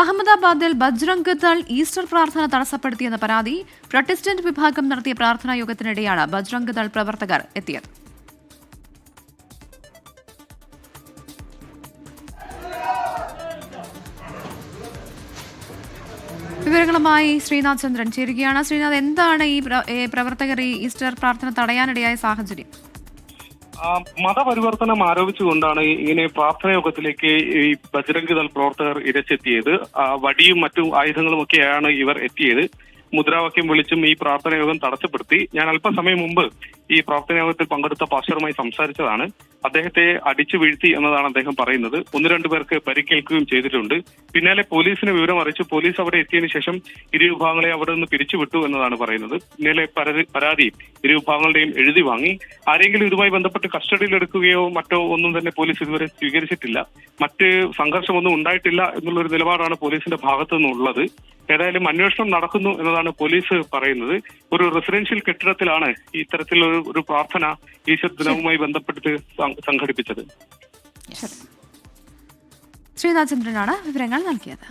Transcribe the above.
അഹമ്മദാബാദിൽ ബജ്രംഗ് ദൾ ഈസ്റ്റർ പ്രാർത്ഥന തടസ്സപ്പെടുത്തിയെന്ന പരാതി. പ്രൊട്ടസ്റ്റന്റ് വിഭാഗം നടത്തിയ പ്രാർത്ഥനാ യോഗത്തിനിടെയാണ് ബജ്രംഗ് ദൾ പ്രവർത്തകർ എത്തിയത്. വിവരങ്ങളുമായി ശ്രീനാഥ് ചന്ദ്രൻ ചേരുകയാണ്. ശ്രീനാഥ്, എന്താണ് ഈ പ്രവർത്തകർ ഈ ഈസ്റ്റർ പ്രാർത്ഥന തടയാനിടയായ സാഹചര്യം? മതപരിവർത്തനം ആരോപിച്ചുകൊണ്ടാണ് ഇങ്ങനെ പ്രാർത്ഥന യോഗത്തിലേക്ക് ഈ ബജ്രംഗ് ദൾ പ്രവർത്തകർ ഇരച്ചെത്തിയത്. വടിയും മറ്റു ആയുധങ്ങളും ഒക്കെയാണ് ഇവർ എത്തിയത്. മുദ്രാവാക്യം വിളിച്ചും ഈ പ്രാർത്ഥന യോഗം തടസ്സപ്പെടുത്തി. ഞാൻ അല്പസമയം മുമ്പ് ഈ പ്രാർത്ഥന യോഗത്തിൽ പങ്കെടുത്ത പാസ്റ്ററുമായി സംസാരിച്ചതാണ്. അദ്ദേഹത്തെ അടിച്ചു വീഴ്ത്തി എന്നതാണ് അദ്ദേഹം പറയുന്നത്. 1-2 പേർക്ക് പരിക്കേൽക്കുകയും ചെയ്തിട്ടുണ്ട്. പിന്നാലെ പോലീസിന് വിവരം അറിയിച്ചു. പോലീസ് അവിടെ എത്തിയതിനു ശേഷം ഇരു വിഭാഗങ്ങളെ അവിടെ നിന്ന് പിരിച്ചുവിട്ടു എന്നതാണ് പറയുന്നത്. പിന്നാലെ പരാതി ഇരു വിഭാഗങ്ങളുടെയും എഴുതി വാങ്ങി. ആരെങ്കിലും ഇതുമായി ബന്ധപ്പെട്ട് കസ്റ്റഡിയിലെടുക്കുകയോ മറ്റോ ഒന്നും തന്നെ പോലീസ് ഇതുവരെ സ്വീകരിച്ചിട്ടില്ല. മറ്റ് സംഘർഷമൊന്നും ഉണ്ടായിട്ടില്ല എന്നുള്ളൊരു നിലപാടാണ് പോലീസിന്റെ ഭാഗത്തു നിന്നുള്ളത്. ഏതായാലും അന്വേഷണം നടക്കുന്നു എന്നതാണ് പോലീസ് പറയുന്നത്. ഒരു റെസിഡൻഷ്യൽ കെട്ടിടത്തിലാണ് ഇത്തരത്തിലുള്ള ഒരു പ്രാർത്ഥന ഈസ്റ്റർ ദിനവുമായി ബന്ധപ്പെട്ട് സംഘടിപ്പിച്ചത്. ശ്രീനാഥ് ചന്ദ്രനാണ് വിവരങ്ങൾ നൽകിയത്.